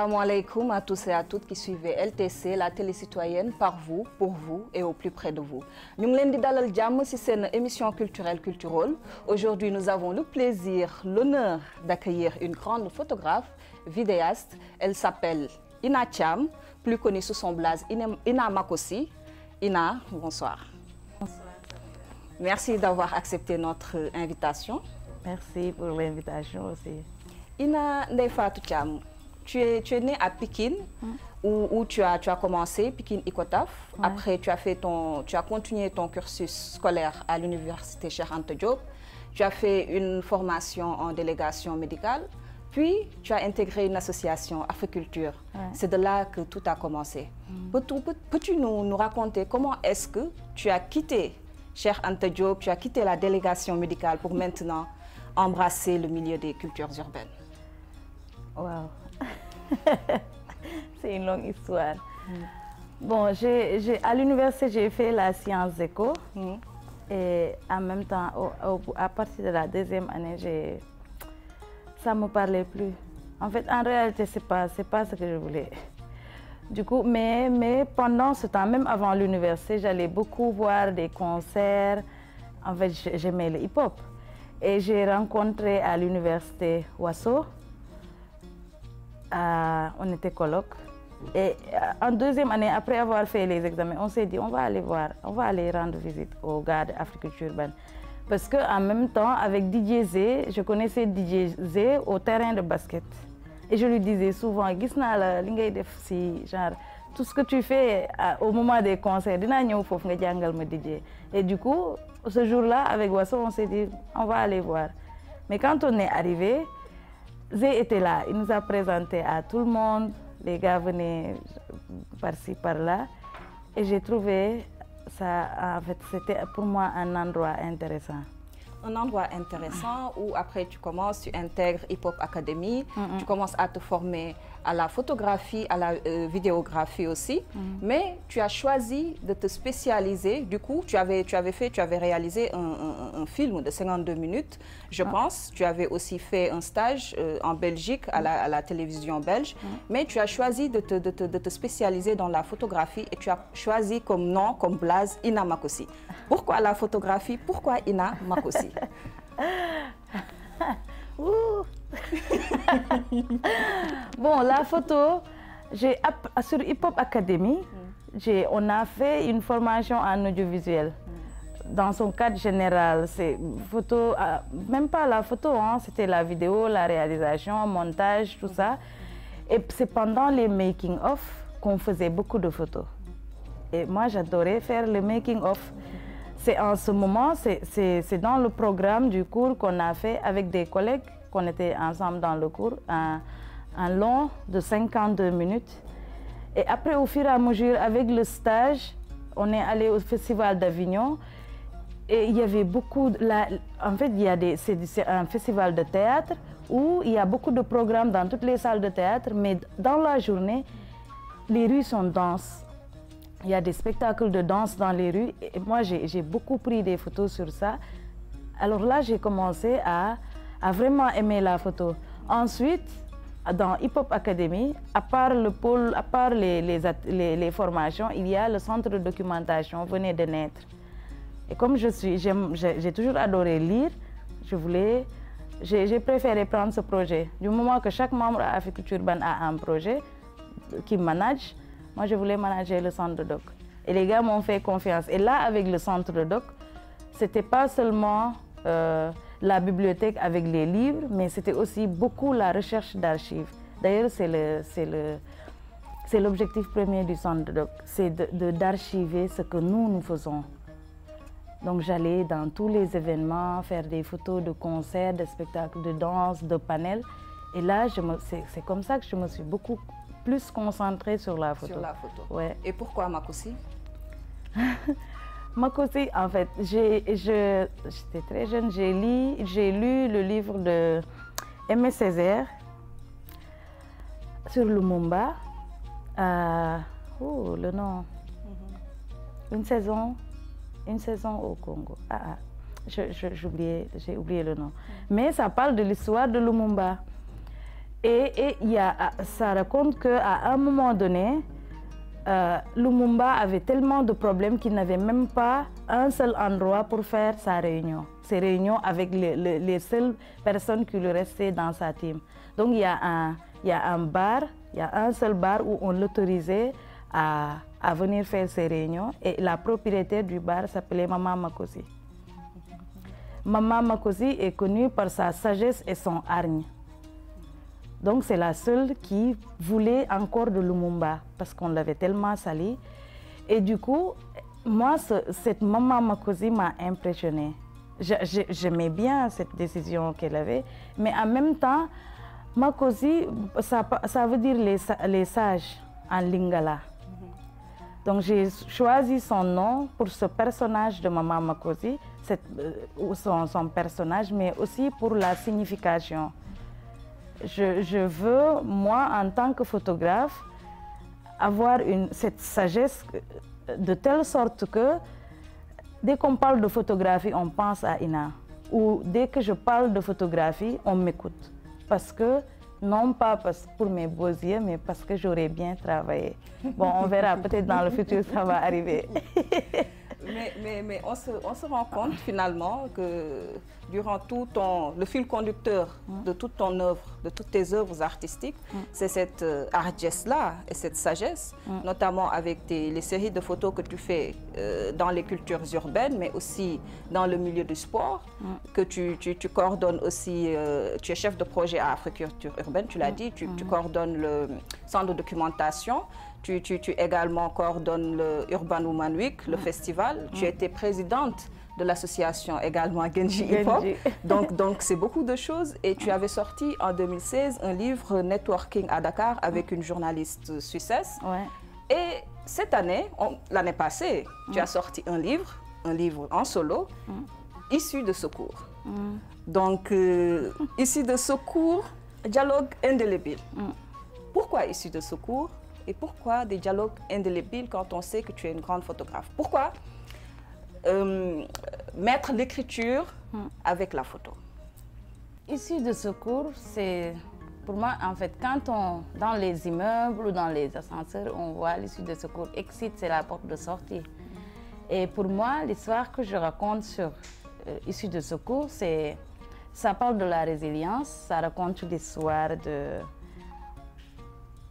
Salam alaikum à tous et à toutes qui suivent LTC, la télé citoyenne, par vous, pour vous et au plus près de vous. Nous sommes dalal jàmm ci une émission culturelle Culturole. Aujourd'hui, nous avons le plaisir, l'honneur d'accueillir une grande photographe, vidéaste. Elle s'appelle Ina Thiam, plus connue sous son blaze Ina Makossy. Ina, bonsoir. Bonsoir. Merci d'avoir accepté notre invitation. Merci pour l'invitation aussi. Ina Ndeye Fatou Thiam, tu es née à Pikine, où tu as commencé, Pikine Icotaf. Ouais. Après, tu as continué ton cursus scolaire à l'université Cheikh Anta Diop. Tu as fait une formation en délégation médicale. Puis, tu as intégré une association Africulture. Ouais. C'est de là que tout a commencé. Peux-tu nous raconter comment est-ce que tu as quitté Cheikh Anta Diop, tu as quitté la délégation médicale pour maintenant embrasser le milieu des cultures urbaines? Wow. C'est une longue histoire. Bon, à l'université, j'ai fait la science éco. Et en même temps, à partir de la deuxième année, ça ne me parlait plus. En fait, en réalité, ce n'est pas ce que je voulais. Du coup, mais pendant ce temps, même avant l'université, j'allais beaucoup voir des concerts. En fait, j'aimais le hip-hop. Et j'ai rencontré à l'université Wasso. On était coloc. Et en deuxième année, après avoir fait les examens, on s'est dit on va aller rendre visite aux gars d'Africulture urbaine. Parce qu'en même temps, avec Didier Zé, je connaissais Didier Zé au terrain de basket. Et je lui disais souvent, genre, tout ce que tu fais au moment des concerts, et du coup, ce jour-là, avec Wasso, on s'est dit on va aller voir. Mais quand on est arrivé, Zé était là, il nous a présenté à tout le monde, les gars venaient par-ci, par-là, et j'ai trouvé ça, en fait, c'était pour moi un endroit intéressant. Un endroit intéressant où après tu intègres Hip Hop Academy, tu commences à te former à la photographie, à la vidéographie aussi, mais tu as choisi de te spécialiser. Du coup, tu avais réalisé un film de 52 minutes, je pense. Tu avais aussi fait un stage en Belgique à la télévision belge, mais tu as choisi de te spécialiser dans la photographie et tu as choisi comme nom, comme blaze, Ina Makossy. Pourquoi la photographie? Pourquoi Ina Makossy? Bon, la photo, sur Hip Hop Academy, on a fait une formation en audiovisuel. Dans son cadre général, c'est photo, même pas la photo, hein, c'était la vidéo, la réalisation, montage, tout ça. Et c'est pendant les making-of qu'on faisait beaucoup de photos. Et moi, j'adorais faire le making-of. C'est en ce moment, c'est dans le programme du cours qu'on a fait avec des collègues, qu'on était ensemble dans le cours, un long de 52 minutes. Et après, au fur et à mesure, avec le stage, on est allé au Festival d'Avignon. Et il y avait beaucoup, en fait, c'est un festival de théâtre où il y a beaucoup de programmes dans toutes les salles de théâtre, mais dans la journée, les rues sont denses. Il y a des spectacles de danse dans les rues et moi j'ai beaucoup pris des photos sur ça. Alors là j'ai commencé à vraiment aimer la photo. Ensuite, dans Hip Hop Academy, à part le pôle, à part les formations, il y a le centre de documentation venait de naître. Et comme j'ai toujours adoré lire, j'ai préféré prendre ce projet. Du moment que chaque membre à Africulture urbaine a un projet qui manage, moi, je voulais manager le centre de doc. Et les gars m'ont fait confiance. Et là, avec le centre de doc, ce n'était pas seulement la bibliothèque avec les livres, mais c'était aussi beaucoup la recherche d'archives. D'ailleurs, c'est l'objectif premier du centre de doc, c'est d'archiver ce que nous faisons. Donc, j'allais dans tous les événements, faire des photos de concerts, de spectacles de danse, de panels. Et là, c'est comme ça que je me suis beaucoup plus concentrée sur la photo. Sur la photo. Ouais. Et pourquoi Makossy? Makossy, en fait, j'étais très jeune, j'ai lu le livre de Aimé Césaire sur Lumumba. Le nom. Une saison au Congo. J'ai oublié le nom. Mais ça parle de l'histoire de Lumumba. Et ça raconte qu'à un moment donné, Lumumba avait tellement de problèmes qu'il n'avait même pas un seul endroit pour faire sa réunion. Ses réunions avec les seules personnes qui lui restaient dans sa team. Donc il y a un bar, il y a un seul bar où on l'autorisait à venir faire ses réunions. Et la propriétaire du bar s'appelait Maman Makosi. Maman Makosi est connue par sa sagesse et son hargne. Donc c'est la seule qui voulait encore de Lumumba parce qu'on l'avait tellement sali. Et du coup, moi, cette Maman Makosi m'a impressionnée. J'aimais bien cette décision qu'elle avait, mais en même temps, Makosi, ça veut dire les sages en lingala. Donc j'ai choisi son nom pour ce personnage de Maman Makosi, son personnage, mais aussi pour la signification. Je veux, moi, en tant que photographe, avoir cette sagesse de telle sorte que dès qu'on parle de photographie, on pense à Ina. Ou dès que je parle de photographie, on m'écoute. Parce que, non pas pour mes beaux yeux, mais parce que j'aurais bien travaillé. Bon, on verra, peut-être dans le futur, ça va arriver. Mais on se rend compte finalement que durant tout le fil conducteur de toute ton œuvre, de toutes tes œuvres artistiques, c'est cette hardiesse-là et cette sagesse, notamment avec les séries de photos que tu fais dans les cultures urbaines, mais aussi dans le milieu du sport, que tu coordonnes aussi, tu es chef de projet à Africulture urbaine, tu l'as dit, tu coordonnes le centre de documentation. Tu également coordonnes le Urban Woman Week, le festival. Tu étais présidente de l'association également Genji Hip Hop. Donc c'est beaucoup de choses. Et tu avais sorti en 2016 un livre Networking à Dakar avec une journaliste suissesse. Ouais. Et cette année, l'année passée, tu as sorti un livre en solo, Issu de secours. Donc, Issu de secours, dialogue indélébile. Pourquoi Issu de secours? Et pourquoi des dialogues indélébiles quand on sait que tu es une grande photographe? Pourquoi mettre l'écriture avec la photo? Issue de secours, c'est pour moi, en fait, quand dans les immeubles ou dans les ascenseurs, on voit l'issue de secours. Exit, c'est la porte de sortie. Et pour moi, l'histoire que je raconte sur issue de secours, ça parle de la résilience, ça raconte l'histoire de...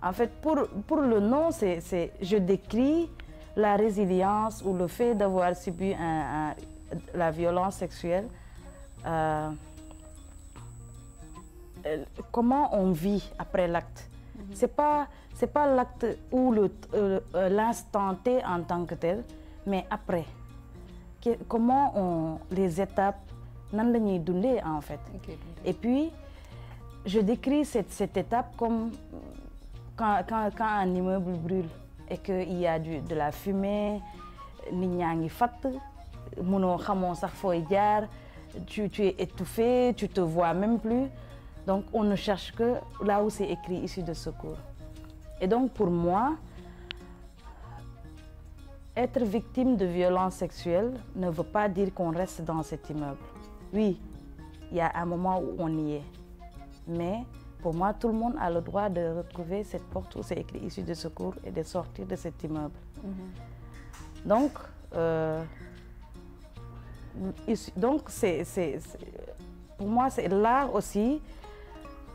En fait, pour le nom, je décris la résilience ou le fait d'avoir subi la violence sexuelle. Comment on vit après l'acte. C'est pas l'acte ou l'instant T en tant que tel, mais après. Comment les étapes, nan la ñuy dundee en fait. Et puis, je décris cette étape comme quand un immeuble brûle et qu'il y a de la fumée, nit ñaa ngi fatt, mënoo xamoo sax fooy jaar, tu es étouffé, tu te vois même plus. Donc on ne cherche que là où c'est écrit issue de secours. Et donc pour moi, être victime de violences sexuelles ne veut pas dire qu'on reste dans cet immeuble. Oui, il y a un moment où on y est, mais pour moi, tout le monde a le droit de retrouver cette porte où c'est écrit issue de secours et de sortir de cet immeuble. Donc, pour moi, c'est l'art aussi,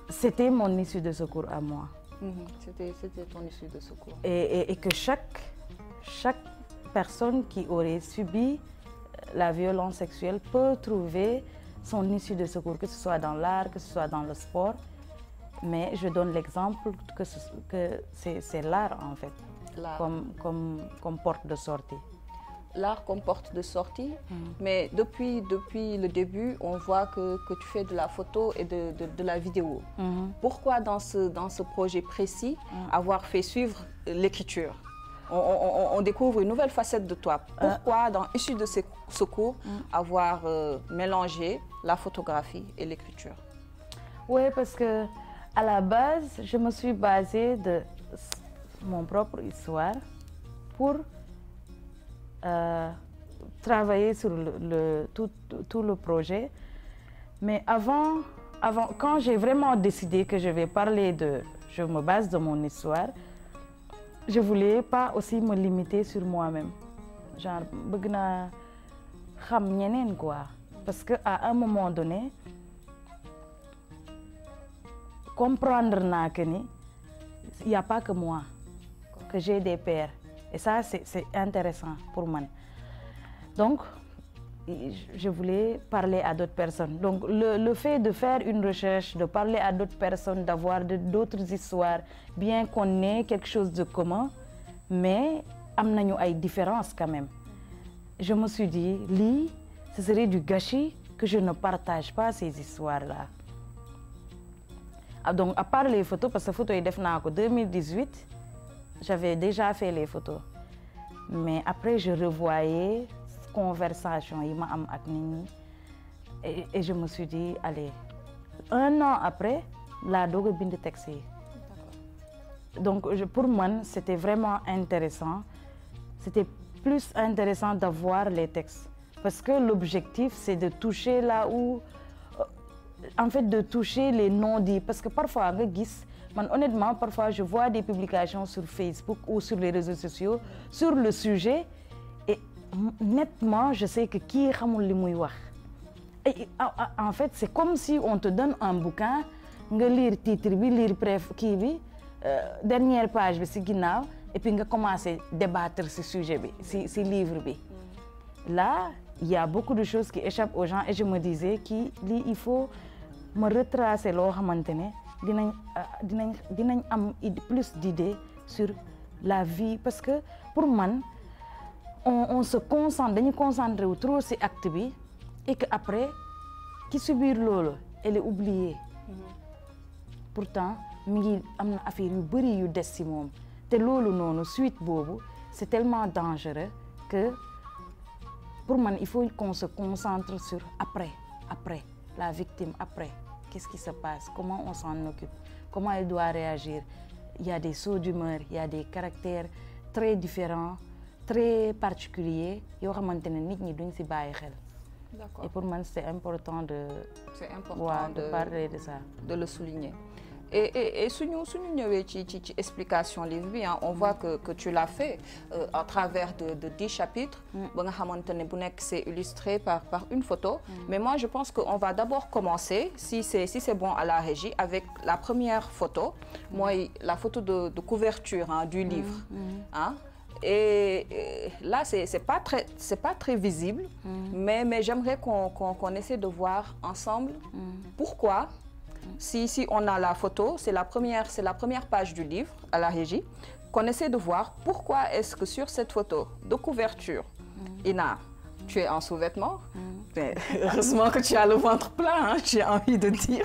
c'était mon issue de secours à moi. C'était ton issue de secours. Et que chaque personne qui aurait subi la violence sexuelle peut trouver son issue de secours, que ce soit dans l'art, que ce soit dans le sport. Mais je donne l'exemple que c'est l'art en fait, comme porte de sortie. L'art comme porte de sortie, mais depuis le début, on voit que tu fais de la photo et de la vidéo. Pourquoi dans ce projet précis, avoir fait suivre l'écriture? On découvre une nouvelle facette de toi. Pourquoi dans Issue de secours, avoir mélangé la photographie et l'écriture? Oui, parce que à la base, je me suis basée de mon propre histoire pour travailler sur tout le projet. Mais avant quand j'ai vraiment décidé que je vais parler je me base de mon histoire, je voulais pas aussi me limiter sur moi-même. Genre, bëgg naa xam ñeneen quoi. Parce que à un moment donné, comprendre naa que ni il y a pas que moi, que j'ai des pairs. Et ça, c'est intéressant pour moi. Donc, je voulais parler à d'autres personnes. Donc, le fait de faire une recherche, de parler à d'autres personnes, d'avoir d'autres histoires, bien qu'on ait quelque chose de commun, mais am nañu ay différences quand même. Je me suis dit, lii, ce serait du gâchis que je ne partage pas ces histoires-là. Donc, à part les photos, parce que les photos, en 2018, j'avais déjà fait les photos. Mais après, je revoyais conversation et je me suis dit, allez, un an après, la dogue bind texte. Donc, pour moi, c'était vraiment intéressant. C'était plus intéressant d'avoir les textes. Parce que l'objectif, c'est de toucher là où... En fait, de toucher les non-dits. Parce que parfois, honnêtement, parfois, je vois des publications sur Facebook ou sur les réseaux sociaux sur le sujet et nettement, je sais que qui est li wax. Et en fait, c'est comme si on te donne un bouquin, nga lire titre bi, lire dernière page bi ci ginnaw et puis nga commencer débattre ce sujet bi, ce livre bi. Là, il y a beaucoup de choses qui échappent aux gens et je me disais qu'il faut me retracer lo xamantene dinañ am plus d'idées sur la vie parce que pour moi on se concentre dañuy concentrer wu trop ci acte bi et que après qui subir lolo elle est oubliée. Pourtant mi ngi am na affaire yu bari yu dess ci mom té lolu nonu suite bobu c'est tellement dangereux que pour moi il faut qu'on se concentre sur après la victime après. Qu'est-ce qui se passe? Comment on s'en occupe? Comment elle doit réagir? Il y a des sauts d'humeur, il y a des caractères très différents, très particuliers. Et pour moi, c'est important de parler de ça. De le souligner. Et si nous avons une explication livre, on voit que tu l'as fait à travers de 10 chapitres. C'est illustré par une photo. Mais moi, je pense qu'on va d'abord commencer, si c'est bon à la régie, avec la première photo. Moi, la photo de couverture du livre. Et là, c'est pas très visible, mais j'aimerais qu'on essaie de voir ensemble pourquoi. Si on a la photo, c'est la première page du livre à la régie, qu'on essaie de voir pourquoi est-ce que sur cette photo de couverture, Ina, tu es en sous-vêtements, mais heureusement que tu as le ventre plein, j'ai envie de dire,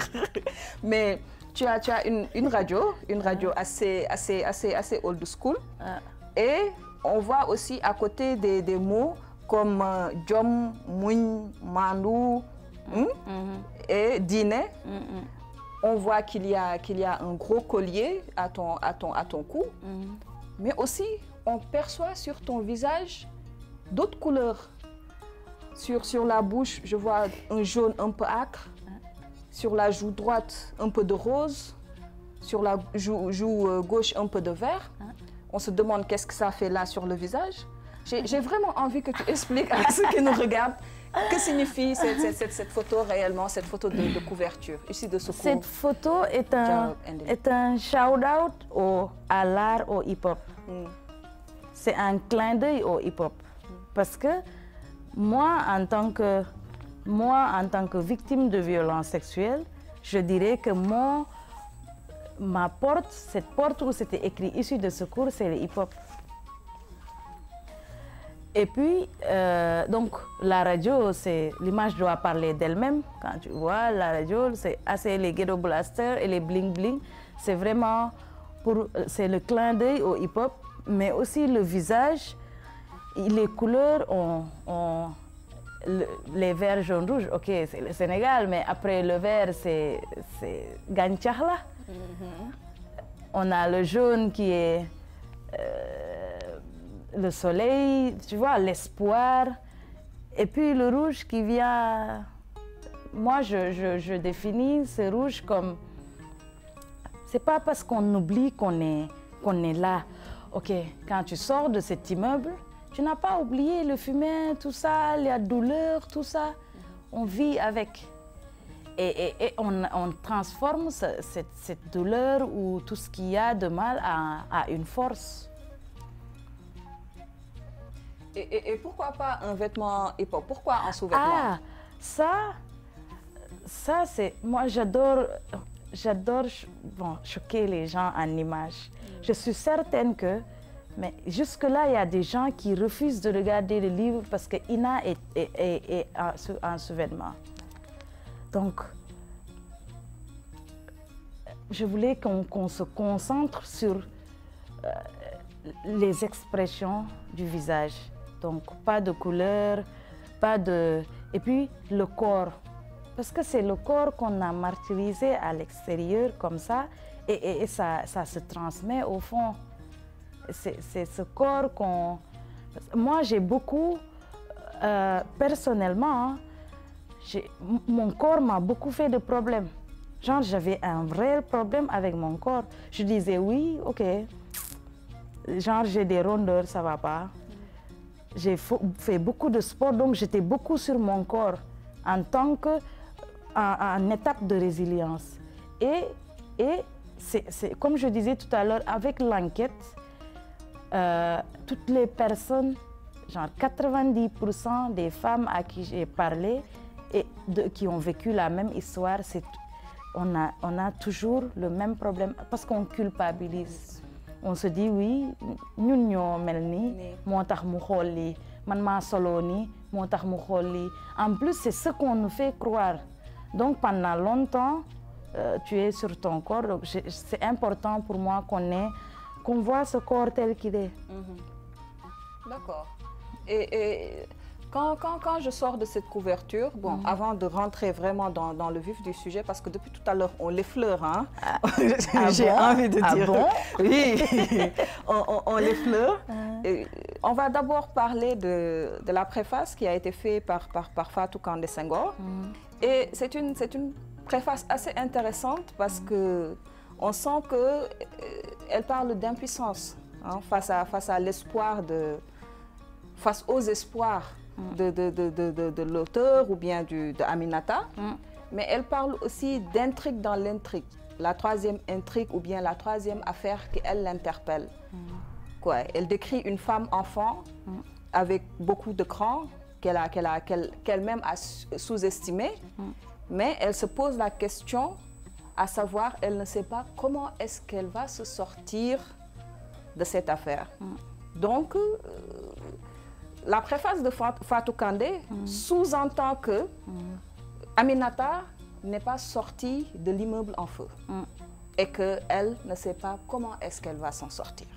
mais tu as une radio assez old school, et on voit aussi à côté des mots comme Jom, Mouin, Mandou et Dîner. On voit qu'il y a un gros collier à ton cou, mais aussi on perçoit sur ton visage d'autres couleurs. Sur la bouche, je vois un jaune un peu âcre, sur la joue droite un peu de rose, sur la joue gauche un peu de vert. On se demande qu'est-ce que ça fait là sur le visage. J'ai vraiment envie que tu expliques à ceux qui nous regardent que signifie cette photo réellement, cette photo de couverture, ici de secours. Cette photo est un shout-out à l'art, au hip-hop. C'est un clin d'œil au hip-hop. Parce que moi, en tant que victime de violences sexuelles, je dirais que ma porte, cette porte où c'était écrit issu de secours, c'est le hip-hop. Et puis, donc, la radio, l'image doit parler d'elle-même. Quand tu vois la radio, c'est assez les ghetto blasters et les bling-bling. C'est vraiment, c'est le clin d'œil au hip-hop, mais aussi le visage. Les couleurs les verts, jaune, rouge, ok, c'est le Sénégal, mais après le vert, c'est Ganchahla. On a le jaune qui est le soleil, tu vois, l'espoir. Et puis le rouge qui vient moi, je définis ce rouge comme... C'est pas parce qu'on oublie qu'on est là. OK, quand tu sors de cet immeuble, tu n'as pas oublié le fumier, tout ça, la douleur, tout ça. On vit avec. Et on transforme cette douleur ou tout ce qu'il y a de mal à une force. Et pourquoi pas un vêtement hip-hop? Pourquoi un sous-vêtement? Ah, ça c'est... Moi, j'adore bon, choquer les gens en images. Je suis certaine que... Mais jusque-là, il y a des gens qui refusent de regarder le livre parce que Ina est un sous-vêtement. Donc, je voulais qu'on se concentre sur les expressions du visage. Donc, pas de couleur, pas de... Et puis, le corps. Parce que c'est le corps qu'on a martyrisé à l'extérieur comme ça et ça se transmet au fond. C'est ce corps qu'on... Moi, j'ai beaucoup, personnellement, mon corps m'a beaucoup fait de problèmes. Genre, j'avais un vrai problème avec mon corps. Je disais oui, OK. Genre, j'ai des rondeurs, ça va pas. J'ai fait beaucoup de sport, donc j'étais beaucoup sur mon corps en tant que en étape de résilience. Et c'est comme je disais tout à l'heure, avec l'enquête, toutes les personnes, genre 90% des femmes à qui j'ai parlé et qui ont vécu la même histoire, on a toujours le même problème parce qu'on culpabilise. On se dit oui, ñun ñoo mel nii moo tax mu xool lii man maa soloo nii moo tax mu xool lii. En plus, c'est ce qu'on nous fait croire. Donc pendant longtemps, tu es sur ton corps. Donc c'est important pour moi qu'on voit ce corps tel qu'il est. D'accord. Et quand je sors de cette couverture, bon, avant de rentrer vraiment dans le vif du sujet, parce que depuis tout à l'heure, on l'effleure, hein. J'ai envie de dire. Bon? Oui, on l'effleure. On va d'abord parler de la préface qui a été faite par Fatou Kandé Senghor. Et c'est une préface assez intéressante parce que on sent qu'elle parle d'impuissance, hein, face à l'espoir face aux espoirs de l'auteur ou bien de Aminata, mais elle parle aussi d'intrigue dans l'intrigue, la troisième intrigue ou bien la troisième affaire qui elle l'interpelle. Elle décrit une femme enfant avec beaucoup de cran qu'elle-même a sous-estimé, mais elle se pose la question, à savoir, elle ne sait pas comment est-ce qu'elle va se sortir de cette affaire. Donc, la préface de Fatou Kandé sous-entend que Aminata n'est pas sortie de l'immeuble en feu et qu'elle ne sait pas comment est-ce qu'elle va s'en sortir.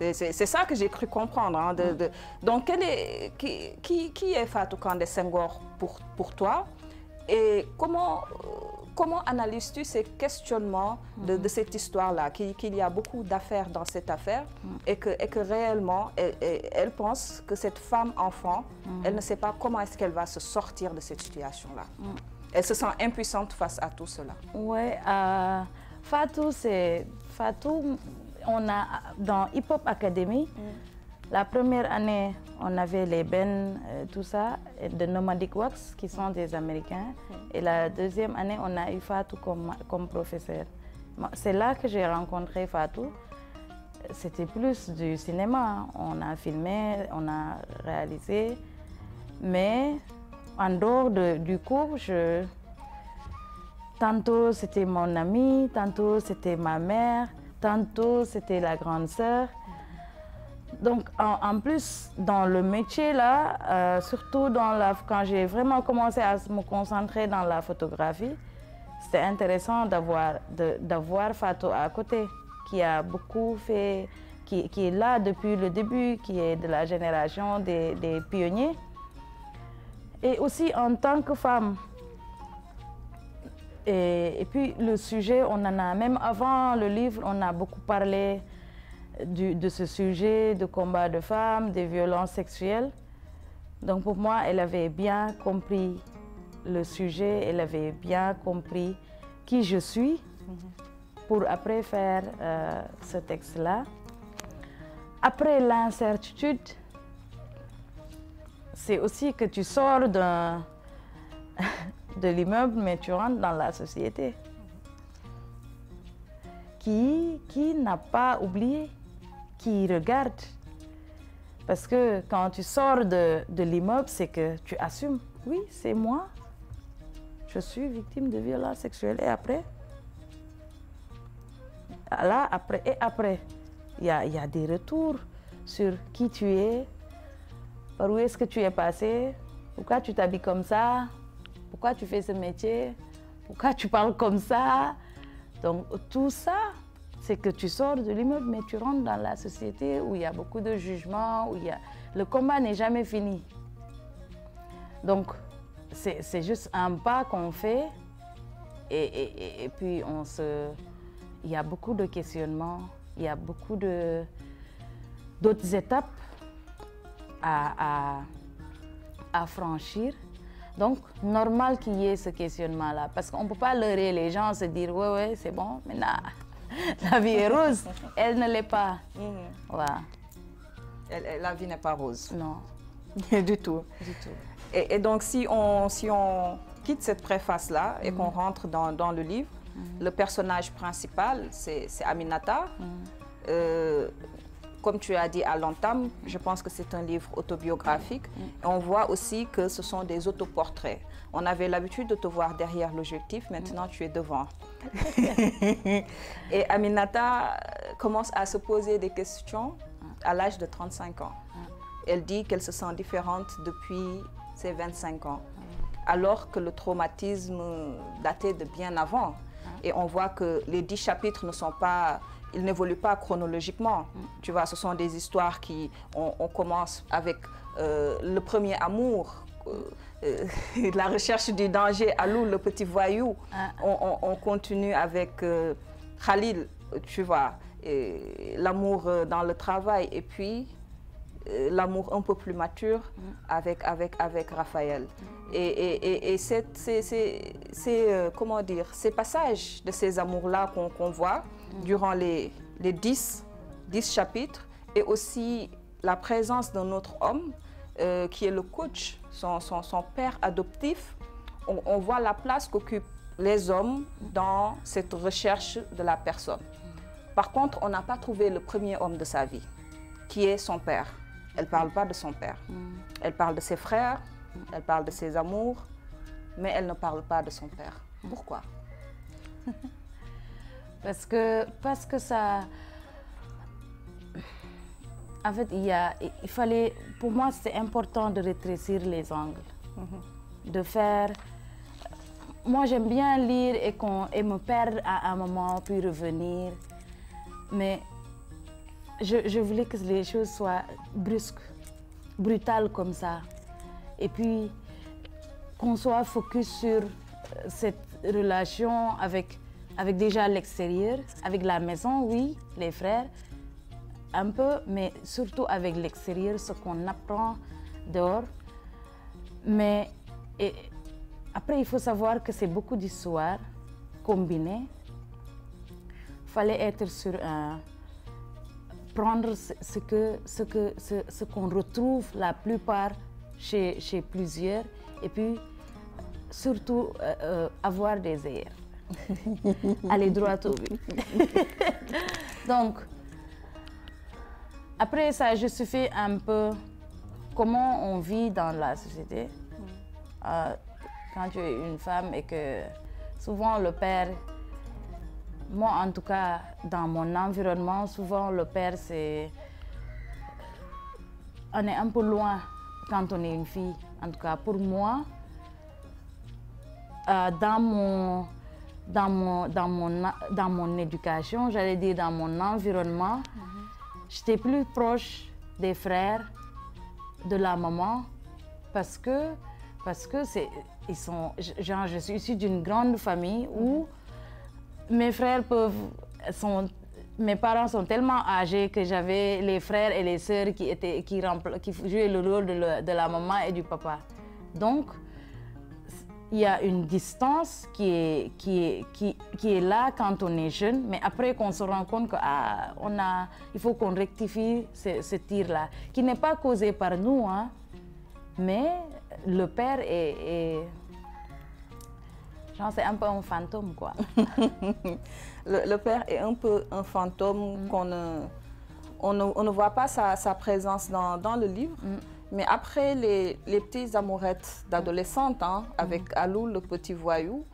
C'est ça que j'ai cru comprendre. Hein, donc, qui est Fatou Kandé Senghor pour toi et comment analyses-tu ces questionnements de cette histoire-là, qu'il y a beaucoup d'affaires dans cette affaire et que réellement, elle pense que cette femme-enfant, elle ne sait pas comment est-ce qu'elle va se sortir de cette situation-là. Elle se sent impuissante face à tout cela. Oui, Fatou, on a dans Hip Hop Academy, la première année, on avait les Ben, tout ça, de Nomadic Wax, qui sont des Américains. Et la deuxième année, on a eu Fatou comme professeur. C'est là que j'ai rencontré Fatou. C'était plus du cinéma. On a filmé, on a réalisé. Mais en dehors du cours, tantôt c'était mon ami, tantôt c'était ma mère, tantôt c'était la grande sœur. Donc, en plus, dans le métier, là, surtout quand j'ai vraiment commencé à me concentrer dans la photographie, c'était intéressant d'avoir Fatou à côté, qui a beaucoup fait, qui est là depuis le début, qui est de la génération des pionniers. Et aussi en tant que femme. Et puis, le sujet, on en a, même avant le livre, on a beaucoup parlé de ce sujet de combat de femmes, des violences sexuelles. Donc pour moi, elle avait bien compris le sujet, elle avait bien compris qui je suis pour après faire ce texte-là. Après l'incertitude, c'est aussi que tu sors de l'immeuble, mais tu rentres dans la société qui n'a pas oublié, qui regarde. Parce que quand tu sors de l'immeuble, c'est que tu assumes. Oui, c'est moi. Je suis victime de violences sexuelles. Et après? Là, après, il y a des retours sur qui tu es, par où est-ce que tu es passé, pourquoi tu t'habilles comme ça, pourquoi tu fais ce métier, pourquoi tu parles comme ça. Donc tout ça, c'est que tu sors de l'immeuble, mais tu rentres dans la société où il y a beaucoup de jugements, où le combat n'est jamais fini. Donc c'est juste un pas qu'on fait et puis il y a beaucoup de questionnements, il y a beaucoup d'autres étapes à franchir. Donc, normal qu'il y ait ce questionnement-là, parce qu'on ne peut pas leurrer les gens, se dire « ouais, c'est bon, maintenant, la vie est rose ». Elle ne l'est pas. Voilà. La vie n'est pas rose. Non. Du tout. Du tout. Et donc, si on quitte cette préface-là et qu'on rentre dans le livre, le personnage principal, c'est Aminata. Comme tu as dit à l'entame, je pense que c'est un livre autobiographique. Et on voit aussi que ce sont des autoportraits. On avait l'habitude de te voir derrière l'objectif, maintenant tu es devant. Et Aminata commence à se poser des questions à l'âge de 35 ans. Elle dit qu'elle se sent différente depuis ses 25 ans, alors que le traumatisme datait de bien avant. Et on voit que les 10 chapitres ils n'évoluent pas chronologiquement. Tu vois, ce sont des histoires qui... On commence avec le premier amour, la recherche du danger, Alou, le petit voyou. On continue avec Khalil, tu vois, l'amour dans le travail. Et puis, l'amour un peu plus mature avec Raphaël. Et comment dire, ces passages de ces amours-là qu'on voit durant les 10 chapitres, et aussi la présence d'un autre homme qui est le coach, son père adoptif, on voit la place qu'occupent les hommes dans cette recherche de la personne. Par contre, on n'a pas trouvé le premier homme de sa vie, qui est son père. Elle ne parle pas de son père. Elle parle de ses frères, elle parle de ses amours, mais elle ne parle pas de son père. Pourquoi? Parce que ça... En fait, il fallait... Pour moi, c'est important de rétrécir les angles. De faire... Moi, j'aime bien lire et me perdre à un moment, puis revenir. Mais je voulais que les choses soient brusques, brutales comme ça. Et puis, qu'on soit focus sur cette relation avec déjà l'extérieur, avec la maison, oui, les frères, un peu, mais surtout avec l'extérieur, ce qu'on apprend dehors. Mais après, il faut savoir que c'est beaucoup d'histoires combinées. Il fallait être sur prendre ce qu'on retrouve la plupart chez plusieurs, et puis surtout avoir des airs. Aller droit au but. Donc, après ça justifie un peu comment on vit dans la société. Quand tu es une femme et que souvent le père, moi en tout cas dans mon environnement, souvent le père on est un peu loin quand on est une fille. En tout cas pour moi, dans mon éducation, j'allais dire dans mon environnement, j'étais plus proche des frères, de la maman, parce que je suis issue d'une grande famille où mes frères mes parents sont tellement âgés que j'avais les frères et les sœurs qui jouaient le rôle de la maman et du papa. Donc, il y a une distance qui est là quand on est jeune, mais après qu'on se rend compte il faut qu'on rectifie ce tir-là, qui n'est pas causé par nous, hein, mais le père c'est un peu un fantôme, quoi. Le père est un peu un fantôme on ne voit pas sa présence dans le livre. Mais après les petites amourettes d'adolescentes, hein, avec Alou, le petit voyou,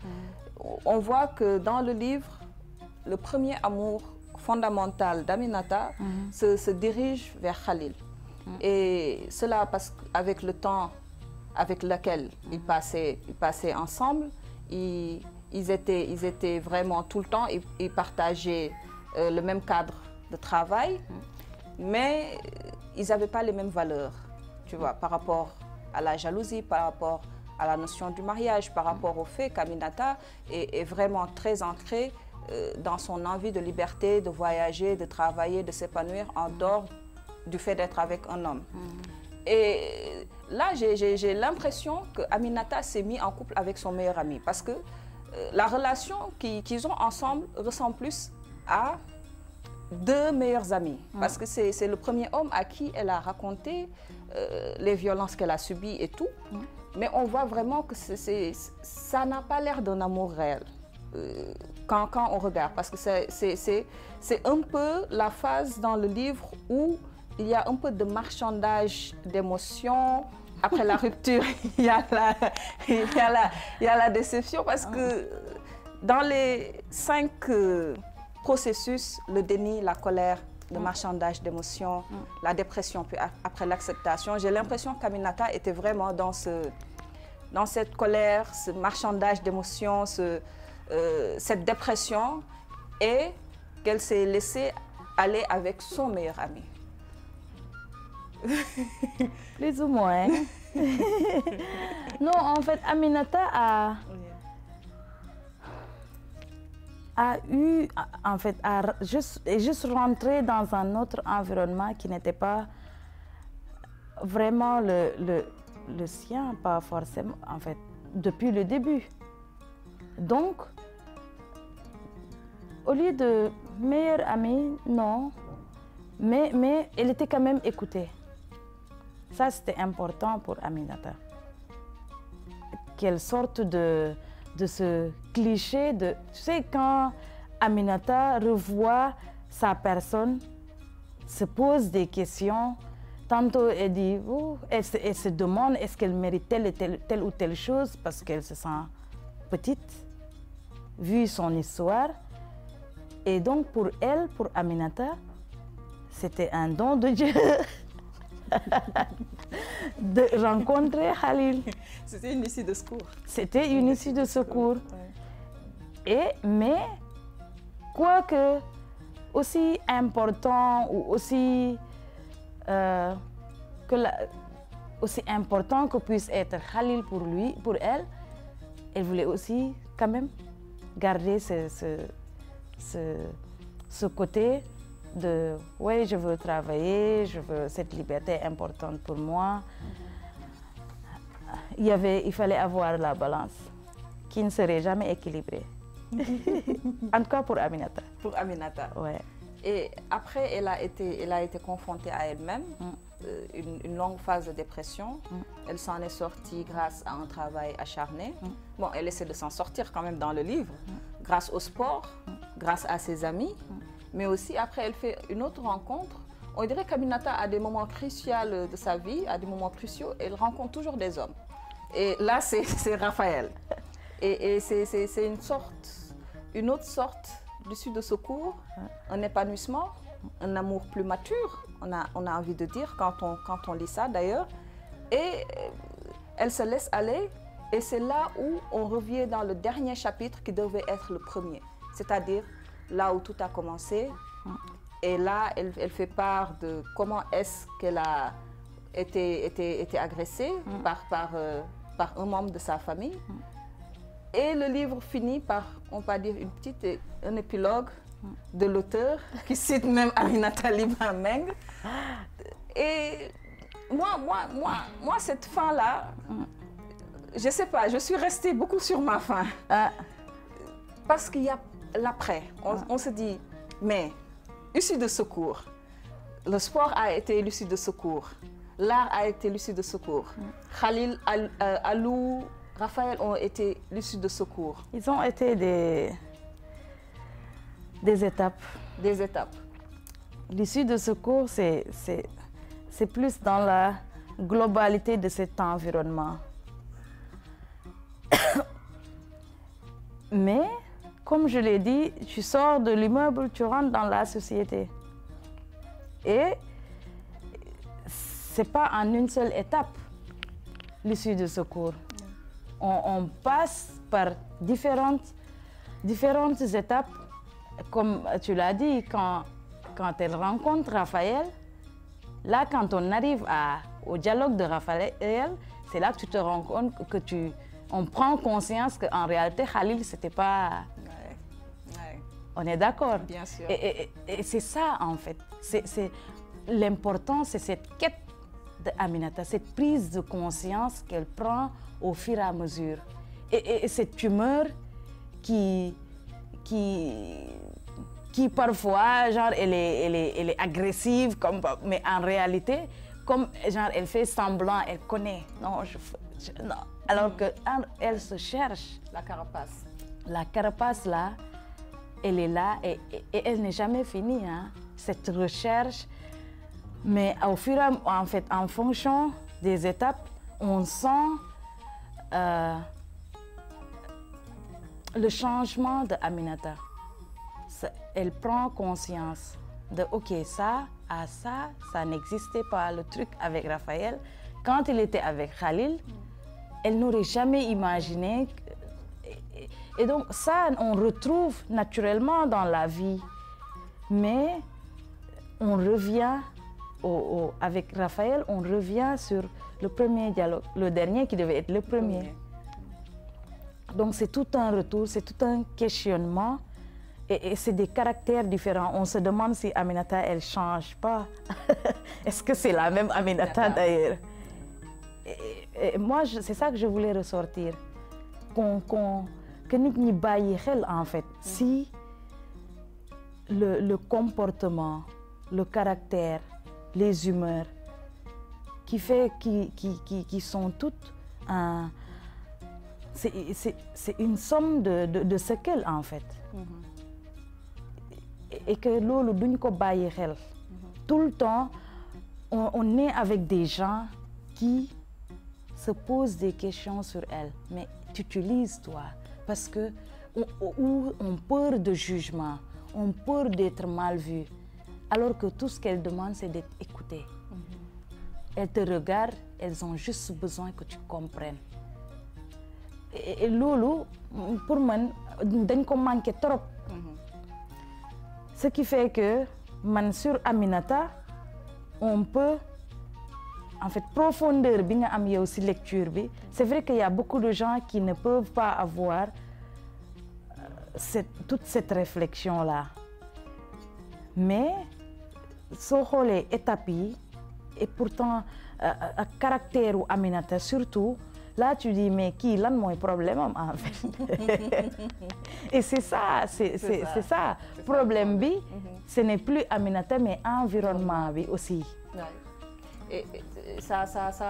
on voit que dans le livre, le premier amour fondamental d'Aminata se dirige vers Khalil. Et cela parce qu'avec le temps avec lequel ils passaient ensemble, ils étaient vraiment tout le temps, ils partageaient le même cadre de travail, mais ils n'avaient pas les mêmes valeurs. Tu vois, par rapport à la jalousie, par rapport à la notion du mariage, par rapport au fait qu'Aminata est vraiment très ancrée dans son envie de liberté, de voyager, de travailler, de s'épanouir en dehors du fait d'être avec un homme. Et là, j'ai l'impression qu'Aminata s'est mise en couple avec son meilleur ami parce que la relation qu'ils ont ensemble ressemble plus à deux meilleurs amis. Parce que c'est le premier homme à qui elle a raconté les violences qu'elle a subies et tout. Mais on voit vraiment que ça n'a pas l'air d'un amour réel quand on regarde. Parce que c'est un peu la phase dans le livre où il y a un peu de marchandage d'émotions. Après la rupture, il y a la déception parce que dans les 5 processus, le déni, la colère, le marchandage d'émotions, la dépression, puis après l'acceptation, j'ai l'impression qu'Aminata était vraiment dans cette colère, ce marchandage d'émotions, cette dépression, et qu'elle s'est laissée aller avec son meilleur ami. Plus ou moins. Non, en fait, Aminata juste rentré dans un autre environnement qui n'était pas vraiment le sien, pas forcément, en fait, depuis le début. Donc, au lieu de meilleure amie, non, mais elle était quand même écoutée. Ça, c'était important pour Aminata. Qu'elle sorte de ce cliché de... Tu sais, quand Aminata revoit sa personne, se pose des questions, tantôt elle dit, elle se demande est-ce qu'elle mérite telle ou telle chose parce qu'elle se sent petite, vu son histoire. Et donc pour elle, pour Aminata, c'était un don de Dieu de rencontrer Khalil. C'était une issue de secours. C'était une issue de secours. Mais, quoique aussi important ou aussi, aussi important que puisse être Khalil pour elle, elle voulait aussi quand même garder ce côté de « oui, je veux travailler, cette liberté est importante pour moi ». Il fallait avoir la balance qui ne serait jamais équilibrée. En tout cas pour Aminata. Pour Aminata. Ouais. Et après, elle a été confrontée à elle-même, une longue phase de dépression. Elle s'en est sortie grâce à un travail acharné. Bon, elle essaie de s'en sortir quand même dans le livre, grâce au sport, grâce à ses amis. Mais aussi, après, elle fait une autre rencontre. On dirait qu'Aminata, à des moments cruciaux de sa vie, à des moments cruciaux, elle rencontre toujours des hommes. Et là, c'est Raphaël. Et c'est une autre sorte d'issue de secours, un épanouissement, un amour plus mature, on a envie de dire quand on lit ça d'ailleurs. Et elle se laisse aller, et c'est là où on revient dans le dernier chapitre qui devait être le premier, c'est-à-dire là où tout a commencé. Et là, elle fait part de comment est-ce qu'elle a été agressée par un membre de sa famille. Et le livre finit par, on va dire, un épilogue de l'auteur qui cite même Aminata Liba Meng. Et moi, cette fin-là, je sais pas, je suis restée beaucoup sur ma faim. Parce qu'il y a l'après. On se dit, mais issue de secours. Le sport a été l'issue de secours. L'art a été l'issue de secours. Khalil, Alou, Raphaël ont été l'issue de secours. Ils ont été des étapes. Des étapes. L'issue de secours, c'est plus dans la globalité de cet environnement. Mais, comme je l'ai dit, tu sors de l'immeuble, tu rentres dans la société. Et ce n'est pas en une seule étape l'issue de secours. On passe par différentes étapes. Comme tu l'as dit, quand elle rencontre Raphaël, là, quand on arrive au dialogue de Raphaël, c'est là que tu te rends compte que on prend conscience qu'en réalité, Khalil, c'était pas... Ouais. On est d'accord? Bien sûr. Et c'est ça, en fait. L'important, c'est cette quête d'Aminata, cette prise de conscience qu'elle prend au fur et à mesure. Et cette humeur qui parfois, genre, elle est agressive, mais en réalité, comme genre, elle fait semblant, elle connaît. Non, non. Alors qu'elle se cherche. La carapace. La carapace, là, elle est là et elle n'est jamais finie, hein, cette recherche. Mais au fur et à mesure, en fait, en fonction des étapes, on sent le changement d'Aminata. Elle prend conscience de OK, ça n'existait pas, le truc avec Raphaël. Quand il était avec Khalil, elle n'aurait jamais imaginé. Et donc ça, on retrouve naturellement dans la vie. Mais on revient, avec Raphaël, on revient sur le premier dialogue, le dernier qui devait être le premier. Donc c'est tout un retour, c'est tout un questionnement. Et c'est des caractères différents. On se demande si Aminata, elle ne change pas. Est-ce que c'est la même Aminata d'ailleurs? Et moi, c'est ça que je voulais ressortir. Que nous baillons en fait. Si le comportement, le caractère, les humeurs, qui sont toutes... c'est une somme de séquelles en fait. Et que l'eau duñ ko bàyyi xel. Tout le temps, on est avec des gens qui se posent des questions sur elle. Mais tu utilises toi, parce que on peur de jugement, on peur d'être mal vu, alors que tout ce qu'elles demandent, c'est d'être écoutées. Elles te regardent, elles ont juste besoin que tu comprennes. Et loolu, pour moi, dañ ko manqué trop. Ce qui fait que, sur Aminata, on peut, en fait, profondeur, il y a aussi lecture. C'est vrai qu'il y a beaucoup de gens qui ne peuvent pas avoir toute cette réflexion-là. Mais, ce rôle est établi, et pourtant, un caractère ou Aminata, surtout, là, tu dis, mais qui, là, mon problème, en fait. Et c'est ça, c'est ça. Problème, ce n'est plus Aminata, mais environnement aussi. Ouais. Et ça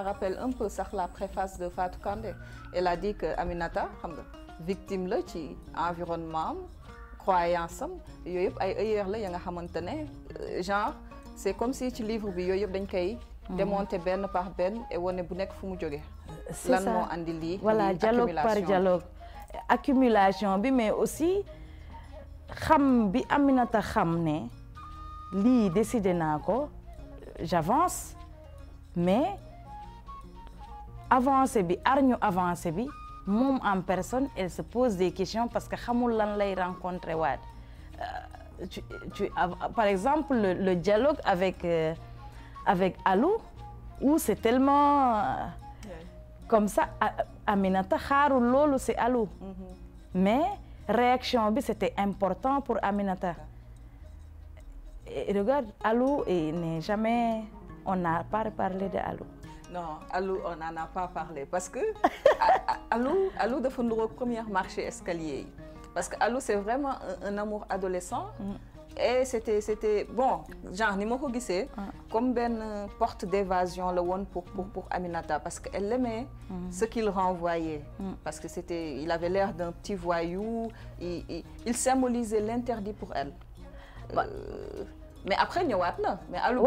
rappelle un peu ça, la préface de Fatou Kandé. Elle a dit que Aminata, victime de l'environnement, croyance, genre, c'est comme si tu livres démonter ben par ben et on est bonnet fu mu jóge. C'est ça. Voilà, dialogue par dialogue. Accumulation, mais aussi, Aminata xamné, li décidé nako, j'avance, mais avancer mom en personne, elle se pose des questions parce que xamul lan lay rencontrer waat. Par exemple, le dialogue avec Alou, où c'est tellement comme ça, Aminata xaarul lolu c'est Alou. Mais réaction c'était important pour Aminata. Et regarde, Alou n'est jamais, on n'a pas parlé de Alou. Non, Alou, on n'en a pas parlé parce que Alou de le premier marché escalier. Parce que Alou, c'est vraiment un amour adolescent. Et c'était bon, genre, ni moi comme une porte d'évasion pour Aminata parce qu'elle aimait ce qu'il renvoyait. Parce que il avait l'air d'un petit voyou, il symbolisait l'interdit pour elle. Mais après, mais Alou,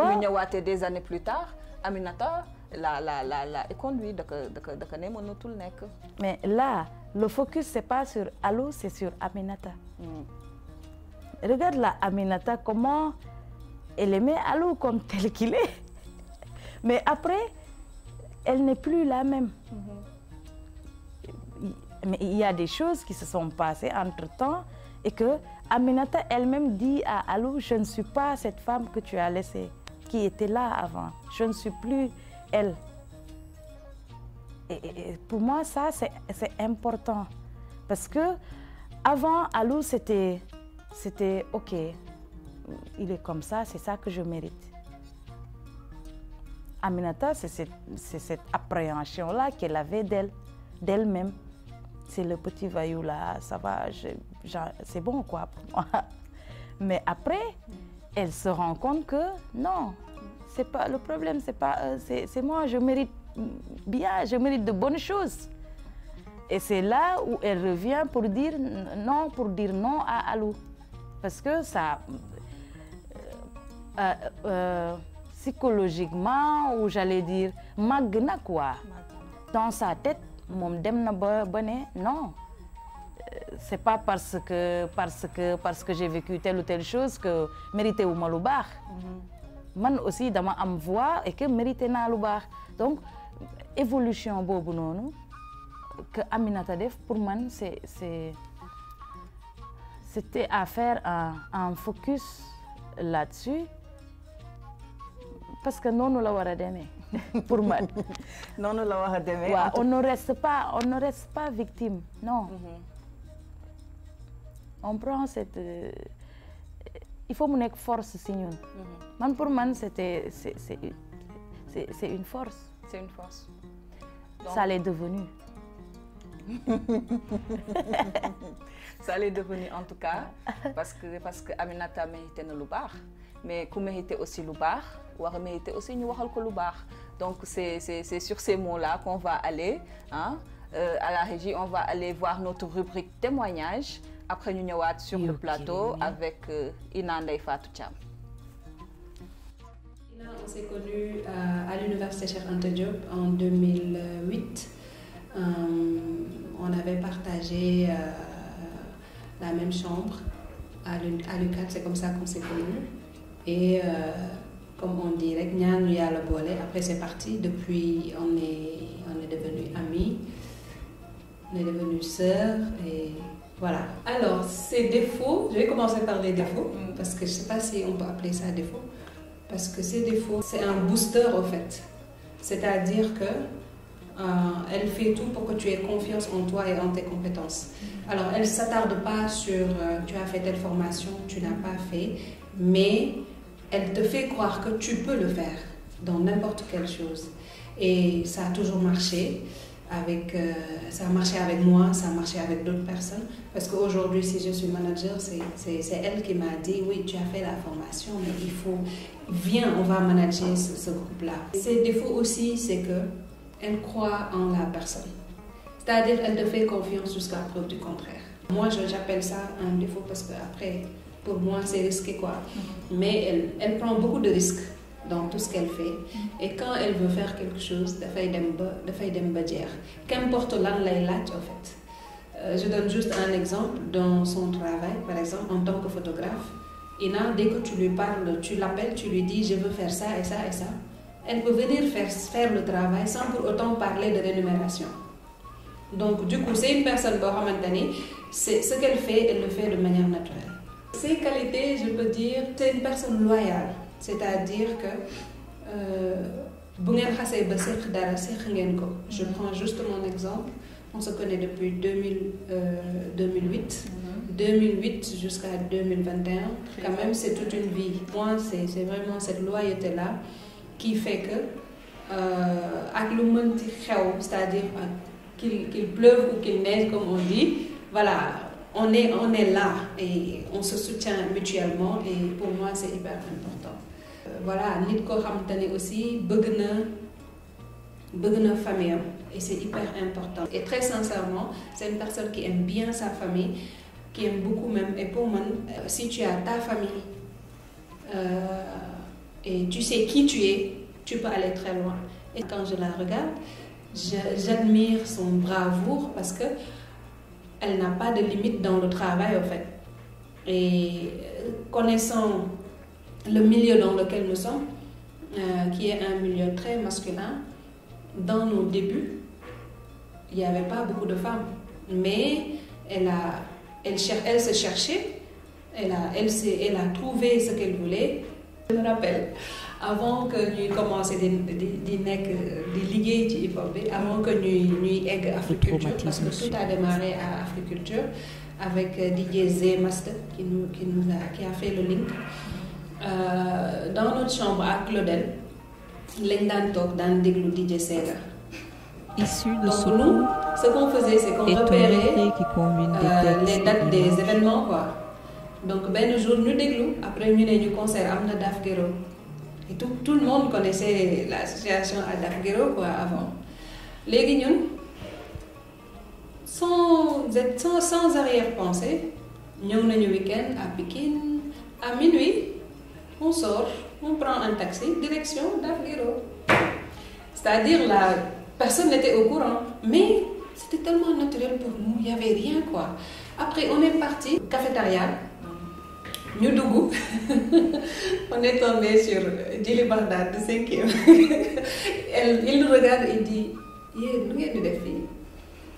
des années plus tard, Aminata la conduit de tout le nec. Mais là, le focus, c'est pas sur Alou, c'est sur Aminata. Regarde la Aminata, comment elle aimait Alou comme tel qu'il est. Mais après, elle n'est plus la même. Mais il y a des choses qui se sont passées entre-temps et que Aminata elle-même dit à Alou, je ne suis pas cette femme que tu as laissée, qui était là avant. Je ne suis plus elle. Et pour moi, ça, c'est important. Parce que avant, Alou, c'était OK, il est comme ça, c'est ça que je mérite. Aminata, c'est cette appréhension-là qu'elle avait d'elle-même. C'est le petit voyou là, ça va, c'est bon quoi pour moi. Mais après, elle se rend compte que non, c'est pas le problème, c'est moi, je mérite bien, je mérite de bonnes choses. Et c'est là où elle revient pour dire non à Alou. Parce que ça, psychologiquement, ou j'allais dire, magna quoi. Dans sa tête, mon demna non. C'est pas parce que j'ai vécu telle ou telle chose que mérité ou mal ou bar. Man aussi, dans ma voix, et que mérité na lu bar. Donc, évolution bobu nonou que Aminata def pour moi, c'était à faire un focus là-dessus parce que non nous la wara démé pour moi. Non nous la wara démé. Ouais, on ne reste pas victime, non. On prend cette il faut une force si ñun. Man pour moi c'est une force. C'est une force. Donc... Ça l'est devenu. Ça l'est devenu en tout cas parce que Aminata méritait le bar, mais qu'on méritait aussi le bar, ou méritait aussi nous voir le bar. Donc c'est sur ces mots-là qu'on va aller, hein, à la régie, on va aller voir notre rubrique témoignages. Après nous sommes sur le plateau avec Ina Ndeye Fatou Thiam. On s'est connus à l'université Cheikh Anta Diop en 2008. On avait partagé la même chambre à l'UCAD, c'est comme ça qu'on s'est connus. Et comme on dirait, après c'est parti. Depuis, on est devenus amis, on est devenus sœurs et voilà. Alors, ces défauts, je vais commencer par les défauts parce que je ne sais pas si on peut appeler ça défaut. Parce que ces défauts, c'est un booster au fait. C'est-à-dire que elle fait tout pour que tu aies confiance en toi et en tes compétences. Alors, elle ne s'attarde pas sur tu as fait telle formation, tu n'as pas fait, mais elle te fait croire que tu peux le faire dans n'importe quelle chose. Et ça a toujours marché. Ça a marché avec moi, ça a marché avec d'autres personnes. Parce qu'aujourd'hui, si je suis manager, c'est elle qui m'a dit, oui, tu as fait la formation, mais viens, on va manager ce groupe-là. Ses défauts aussi, c'est qu'elle croit en la personne. C'est-à-dire qu'elle te fait confiance jusqu'à preuve du contraire. Moi, j'appelle ça un défaut parce que après, pour moi, c'est risqué quoi. Mais elle prend beaucoup de risques dans tout ce qu'elle fait. Et quand elle veut faire quelque chose, qu'importe l'anglais en fait. Je donne juste un exemple dans son travail, par exemple, en tant que photographe. Ina, dès que tu lui parles, tu l'appelles, tu lui dis je veux faire ça et ça et ça. Elle peut venir faire le travail sans pour autant parler de rémunération. Donc du coup, c'est une personne, c'est ce qu'elle fait, elle le fait de manière naturelle. Ses qualités, je peux dire, c'est une personne loyale. C'est-à-dire que je prends juste mon exemple. On se connaît depuis 2008. 2008 jusqu'à 2021. Quand même, c'est toute une vie. Moi, c'est vraiment cette loyauté-là qui fait que avec le monde c'est-à-dire qu'il pleuve ou qu'il neige, comme on dit, voilà, on est là et on se soutient mutuellement et pour moi c'est hyper important. Voilà, nit ko xamantene aussi bëgg na famille et c'est hyper important. Et très sincèrement, c'est une personne qui aime bien sa famille, qui aime beaucoup même. Et pour moi, si tu as ta famille et tu sais qui tu es, tu peux aller très loin. Et quand je la regarde, j'admire son bravoure parce que elle n'a pas de limite dans le travail en fait. Et connaissant le milieu dans lequel nous sommes, qui est un milieu très masculin, dans nos débuts, il n'y avait pas beaucoup de femmes. Mais elle se cherchait, elle a trouvé ce qu'elle voulait. Je me rappelle, avant que nous commencions des ligues ci hip-hop, avant que nous egg Africulture, parce que tout a démarré à Africulture avec DJ Z Master qui a fait le link. Dans notre chambre à Claudel, lañ daan toog daan déglu DJ Sega. Issu de donc ce nous, ce qu'on faisait, c'est qu'on repérait les dates des événements quoi. Donc ben jour ñu déglu, après ñu ne ñu concert am na Daf Gero. Et tout le monde connaissait l'association à Daf Gero quoi avant. Léegi ñun sans arrière-pensée, ñëw nañu week-end à Pikine à minuit. On sort, on prend un taxi, direction Daf Gero. C'est-à-dire, la personne n'était au courant, mais c'était tellement naturel pour nous, il n'y avait rien quoi. Après, on est parti, cafétéria, Nyodougou. On est tombé sur Djili Bagdad de 5e. Il nous regarde et dit,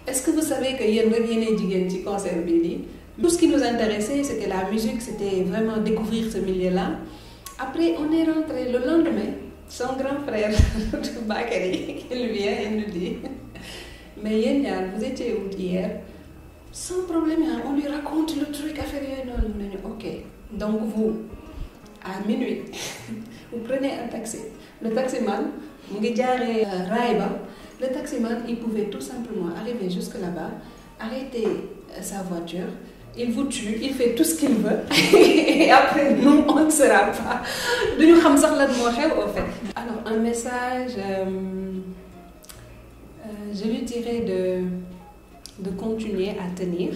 est-ce que vous savez que Yen Revienne Djigen ci concert Bili? Tout ce qui nous intéressait, c'était la musique, c'était vraiment découvrir ce milieu-là. Après, on est rentré le lendemain, son grand frère, Bakary, il vient et nous dit mais Yenyan, vous étiez où hier? Sans problème, on lui raconte le truc à faire. Ok, donc vous, à minuit, vous prenez un taxi. Le taximan, Raïba, le taximan, il pouvait tout simplement arriver jusque là-bas, arrêter sa voiture. Il vous tue, il fait tout ce qu'il veut et après nous on ne sera pas. Nous savons ça là de au fait. Alors un message, je lui dirais de continuer à tenir.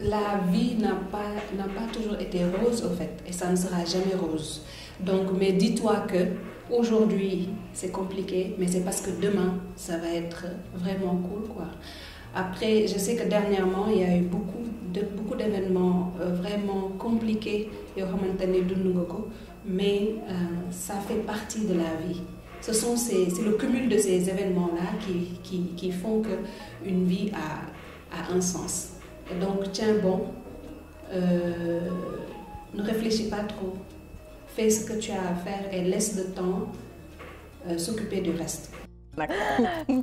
La vie n'a pas toujours été rose au fait et ça ne sera jamais rose. Donc mais dis-toi que aujourd'hui c'est compliqué, mais c'est parce que demain ça va être vraiment cool quoi. Après, je sais que dernièrement, il y a eu beaucoup d'événements vraiment compliqués, mais ça fait partie de la vie. C'est le cumul de ces événements-là qui font qu'une vie a un sens. Et donc, tiens bon, ne réfléchis pas trop. Fais ce que tu as à faire et laisse le temps s'occuper du reste.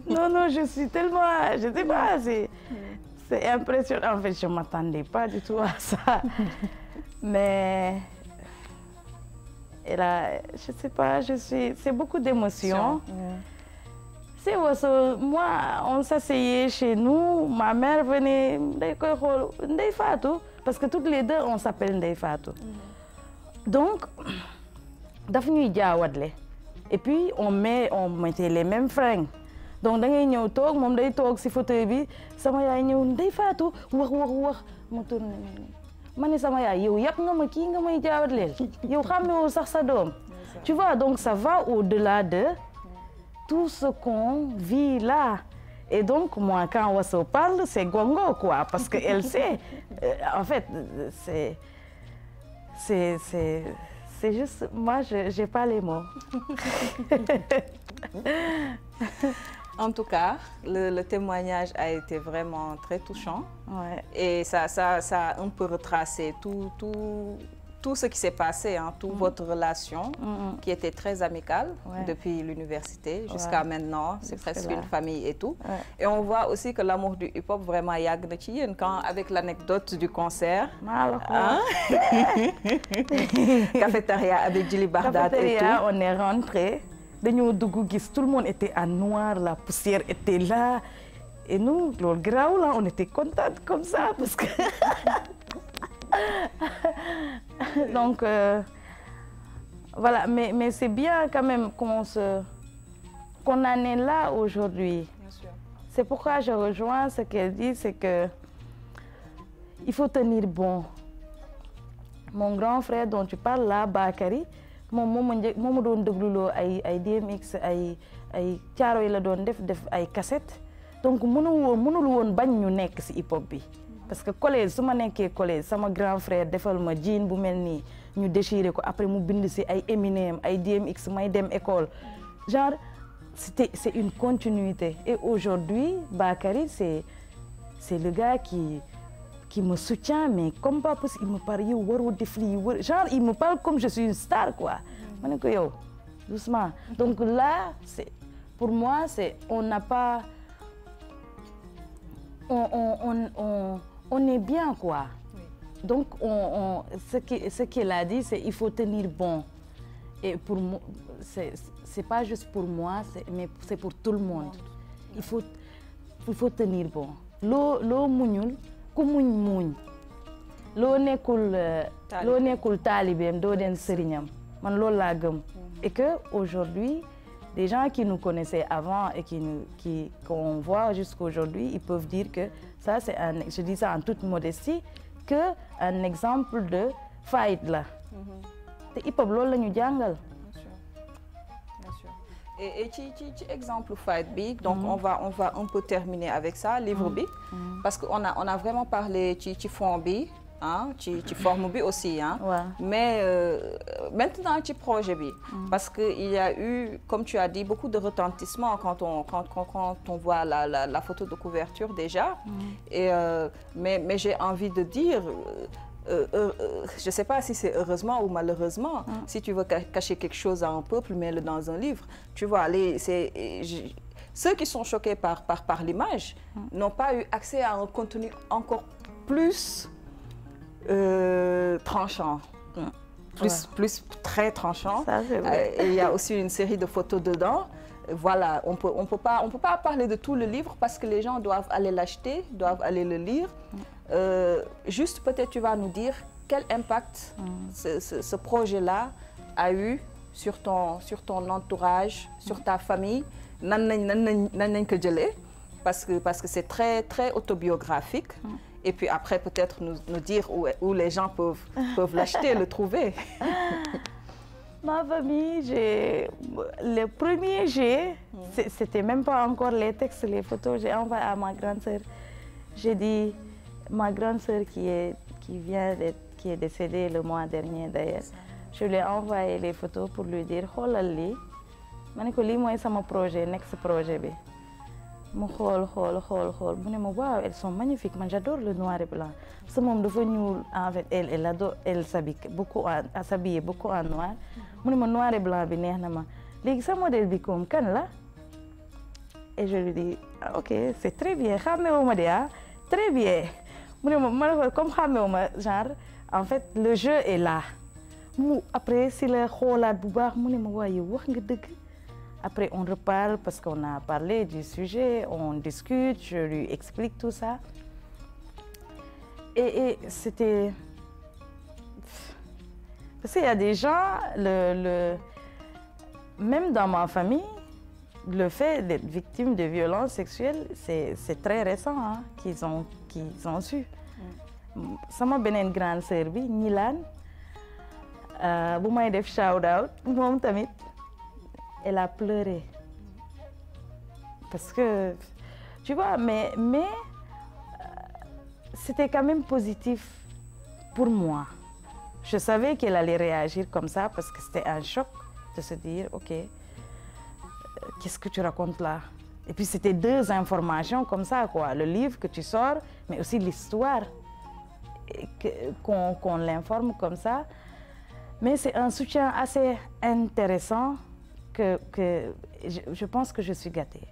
Non, je suis tellement... Je ne sais pas, c'est impressionnant. En fait, je ne m'attendais pas du tout à ça. Mais... Et là, je ne sais pas, c'est beaucoup d'émotions. C'est moi, on s'asseyait chez nous, ma mère venait, Ndeye Fatou, parce que toutes les deux, on s'appelle Ndeye Fatou. Donc, daf ñuy jaawatle. Et puis, on mettait les mêmes fringues. Donc, da ngay ñëw toog moom day toog si fauteuil bi sama yaay ñëw Ndeye Fatou wax ma tourné ma ne sama yaay yow yàpp nga ma kii nga may jaawatleel yow xàmmewoo sax sa doom. Tu vois, donc ça va au-delà de tout ce qu'on vit là. Et donc, moi, quand Wasso parle, c'est gongo, quoi, parce qu'elle sait. En fait, c'est juste, moi, je n'ai pas les mots. En tout cas, le témoignage a été vraiment très touchant. Ouais. Et ça a un peu retracé tout tout ce qui s'est passé, hein, toute votre relation qui était très amicale depuis l'université jusqu'à maintenant. C'est presque une famille et tout. Et on voit aussi que l'amour du hip-hop vraiment yàgg na ci yéen quand avec l'anecdote du concert. Hein? Cafétéria avec Djily Bardate et tout. On est rentré. Tout le monde était en noir, la poussière était là. Et nous, le grau, là, on était contents comme ça. Parce que donc, voilà. Mais c'est bien quand même qu'on en est là aujourd'hui. C'est pourquoi je rejoins ce qu'elle dit, c'est que il faut tenir bon. Mon grand frère dont tu parles là, Bakary, moom doon dégluloo ay DMX ay caaro yi la doon def ay cassette donc mënul woon bañ ñu nekk ci hip hop bi parce que collège su ma nekkee collège sama grand frère defal ma jean bu mel nii ñu déchiré ko après mu bind ci ay Eminem ay DMX may dem école genre c'est une continuité et aujourd'hui Bakary c'est le gars qui me soutient, mais comme pas possible, il me parle, genre il me parle comme je suis une star, quoi. Yo, doucement. Donc là, pour moi, on n'a pas, on est bien, quoi. Donc ce qu'elle a dit, c'est il faut tenir bon. Et pour moi, c'est pas juste pour moi, mais c'est pour tout le monde. Il faut tenir bon. L'eau muñul. Ku muñ muñ loo nekkul taalibeem doo den sëriñam man loolu laa gëm et que aujourd'hui des gens qui nous connaissaient avant et qu'on voit jusqu'aujourd'hui ils peuvent dire que ça c'est je dis ça en toute modestie que un exemple de faillite la te hip hop loolu la ñu jàngal. Et ci exemple fight bi donc on va un peu terminer avec ça livre bi parce que on a vraiment parlé ci fond bi hein ci forme bi aussi hein mais maintenant ci projet bi parce que il y a eu comme tu as dit beaucoup de retentissement quand on voit la photo de couverture déjà et mais j'ai envie de dire je ne sais pas si c'est heureusement ou malheureusement, si tu veux cacher quelque chose à un peuple, mets-le dans un livre. Tu vois, ceux qui sont choqués par l'image n'ont pas eu accès à un contenu encore plus tranchant, plus très tranchant. Ça, c'est vrai. Et il y a aussi une série de photos dedans. Voilà, on peut pas parler de tout le livre parce que les gens doivent aller l'acheter, doivent aller le lire. Juste peut-être tu vas nous dire quel impact ce projet-là a eu sur ton entourage, sur ta famille, parce que c'est très très autobiographique. Et puis après peut-être nous dire où les gens peuvent l'acheter, le trouver. Ma famille, le premier jet, c'était même pas encore les textes, les photos, j'ai envoyé à ma grande sœur. J'ai dit, ma grande sœur qui est décédée le mois dernier d'ailleurs, je lui ai envoyé les photos pour lui dire, xoolal lii, ma ne ko lii mooy sama projet, next projet bi. Mu xool, mu ne ma waaw, elles sont magnifiques, man j'adore le noir et blanc. Parce que moom dafa ñuul, en fait, elle s'habille beaucoup en noir. Mu ne ma noir et blanc bi neex na ma. Léegi sa modèle bi comme kan la? Et je lui dis, ok, c'est très bien, xàmmewuma de ah, très bien. Mu ne ma comme xàmmewuma, genre, en fait, le jeu est là. Après, si la xoolaat bu baax, mu ne ma waaye wax nga dëgg. Après, on reparle parce qu'on a parlé du sujet, on discute, je lui explique tout ça. Et c'était... Parce qu'il y a des gens, même dans ma famille, le fait d'être victime de violences sexuelles, c'est très récent hein, qu'ils ont su. Sama beneen grande sœur bi, Nilan, bu may def shout out, moom tamit, elle a pleuré. Parce que, tu vois, mais c'était quand même positif pour moi. Je savais qu'elle allait réagir comme ça parce que c'était un choc de se dire, ok, qu'est-ce que tu racontes là? Et puis c'était deux informations comme ça, quoi. Le livre que tu sors, mais aussi l'histoire, qu'on l'informe comme ça. Mais c'est un soutien assez intéressant que je pense que je suis gâtée.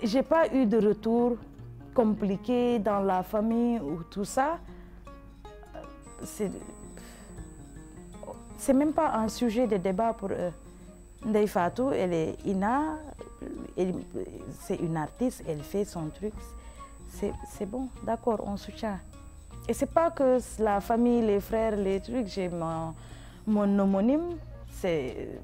Je n'ai pas eu de retour compliqué dans la famille ou tout ça. C'est même pas un sujet de débat pour eux. Ndeye Fatou, elle est Ina, c'est une artiste, elle fait son truc. C'est bon, d'accord, on soutient. Et c'est pas que la famille, les frères, les trucs, j'ai mon homonyme, c'est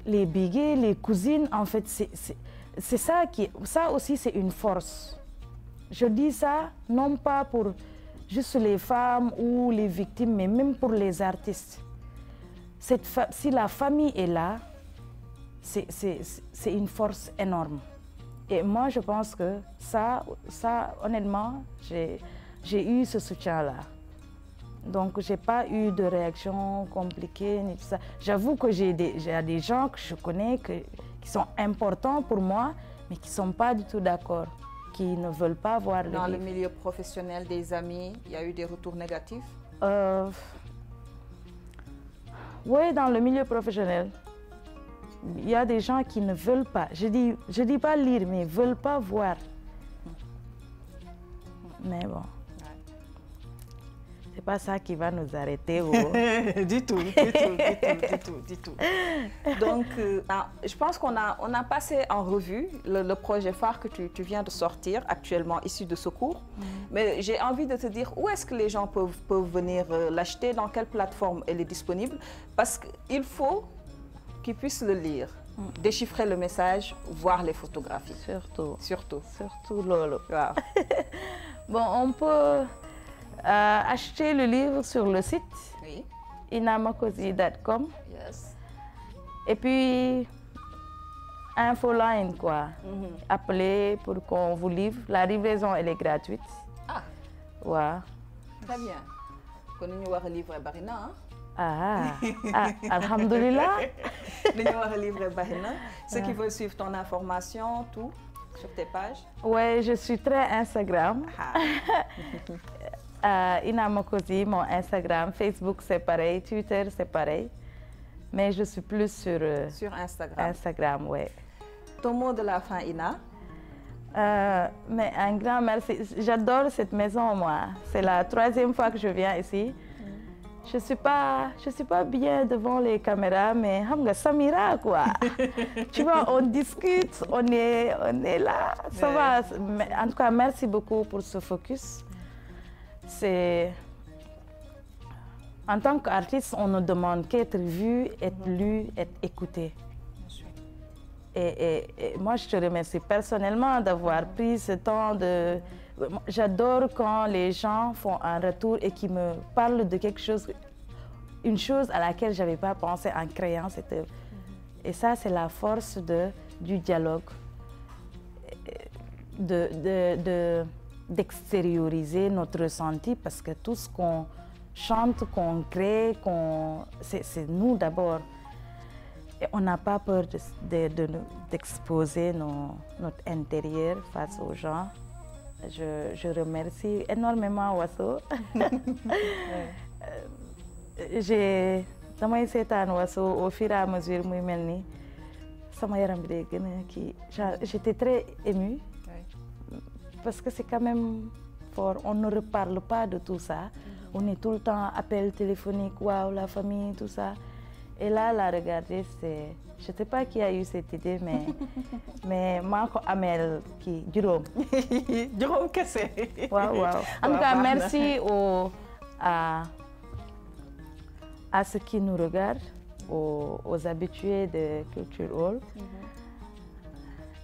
les biguets, les cousines, en fait, c'est ça qui... Ça aussi, c'est une force. Je dis ça, non pas pour juste les femmes ou les victimes, mais même pour les artistes. Si la famille est là, c'est une force énorme. Et moi, je pense que ça honnêtement, j'ai eu ce soutien-là. Donc, je n'ai pas eu de réaction compliquée, ni tout ça. J'avoue que j'ai des gens que je connais qui sont importants pour moi, mais qui ne sont pas du tout d'accord, qui ne veulent pas voir le livre. Dans le milieu professionnel, des amis, il y a eu des retours négatifs? Oui, dans le milieu professionnel, il y a des gens qui ne veulent pas. Je dis pas lire, mais ne veulent pas voir. Mais bon. C'est pas ça qui va nous arrêter. Du tout. Donc, je pense qu'on a passé en revue le projet phare que tu viens de sortir, actuellement issu de Secours. Mais j'ai envie de te dire où est-ce que les gens peuvent venir l'acheter, dans quelle plateforme elle est disponible, parce qu'il faut qu'ils puissent le lire, déchiffrer le message, voir les photographies. Surtout Lolo. Wow. Bon, on peut acheter le livre sur le site inamakosi.com. Yes. Et puis, infoline, quoi. Appelez pour qu'on vous livre. La livraison, elle est gratuite. Ah. Ouais. Très bien. Qu'on nous va livrer Barina. Alhamdulillah. Nous va livrer Barina. Ceux qui veulent suivre ton information, tout, sur tes pages. Ouais, je suis très Instagram. Inamakosi, mon Instagram, Facebook c'est pareil, Twitter c'est pareil, mais je suis plus sur Instagram. Instagram, ouais. Ton mot de la fin, Ina? Mais un grand merci. J'adore cette maison, moi. C'est la 3e fois que je viens ici. Je suis pas bien devant les caméras, mais Samira, quoi. Tu vois, on discute, on est là. Ça va. En tout cas, merci beaucoup pour ce focus. En tant qu'artiste, on ne demande qu'être vu, être lu, être écouté. Et moi, je te remercie personnellement d'avoir pris ce temps de... J'adore quand les gens font un retour et qui me parlent de quelque chose, une chose à laquelle je n'avais pas pensé en créant cette œuvre. Et ça, c'est la force du dialogue, d'extérioriser notre ressenti, parce que tout ce qu'on chante, qu'on crée, c'est nous d'abord. Et on n'a pas peur d'exposer notre intérieur face aux gens. Je remercie énormément Wasso. Damay seetaan Wasso au fur et à mesure muy mel ni sama yaram bi day gën a kii. J'étais très émue. Parce que c'est quand même fort. On ne reparle pas de tout ça. On est tout le temps appel téléphonique, waouh, la famille, tout ça. Et là, la regarder, c'est... Je ne sais pas qui a eu cette idée, mais Marco Amel, qui... Jérôme. Jérôme Kessé. Waouh. En tout cas, merci à ceux qui nous regardent, aux habitués de Culture Hall.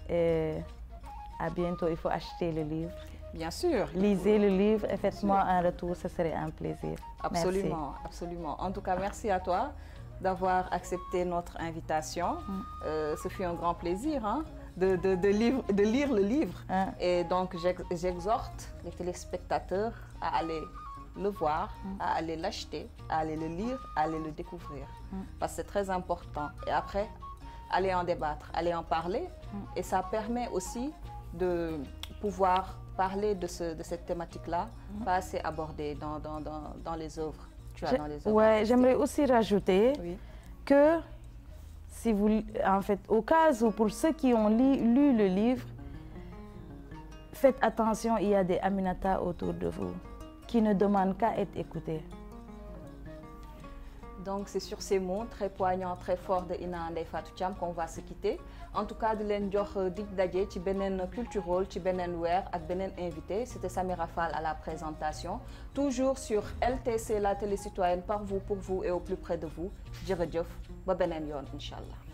Et à bientôt, il faut acheter le livre. Bien sûr. Lisez le livre et faites-moi un retour, ce serait un plaisir. Absolument, merci. Absolument. En tout cas, merci à toi d'avoir accepté notre invitation. Ce fut un grand plaisir de lire le livre. Et donc, j'exhorte les téléspectateurs à aller le voir, à aller l'acheter, à aller le lire, à aller le découvrir. Parce que c'est très important. Et après, aller en débattre, aller en parler. Et ça permet aussi de pouvoir parler de cette thématique-là, pas assez abordée dans les œuvres. Ouais, j'aimerais aussi rajouter que si vous, en fait, au cas où pour ceux qui ont lu le livre, faites attention, il y a des Aminata autour de vous qui ne demandent qu'à être écoutés. Donc c'est sur ces mots très poignants, très forts de Ina Ndeye Fatou Thiam qu'on va se quitter. En tout cas, de leen jox dig daje ci benen Culturel, ci benen weer ak benen invité. C'était Samira Fall à la présentation. Toujours sur LTC, la télé citoyenne, par vous, pour vous et au plus près de vous. Jërëjëf ba benen yoon, Inch'Allah.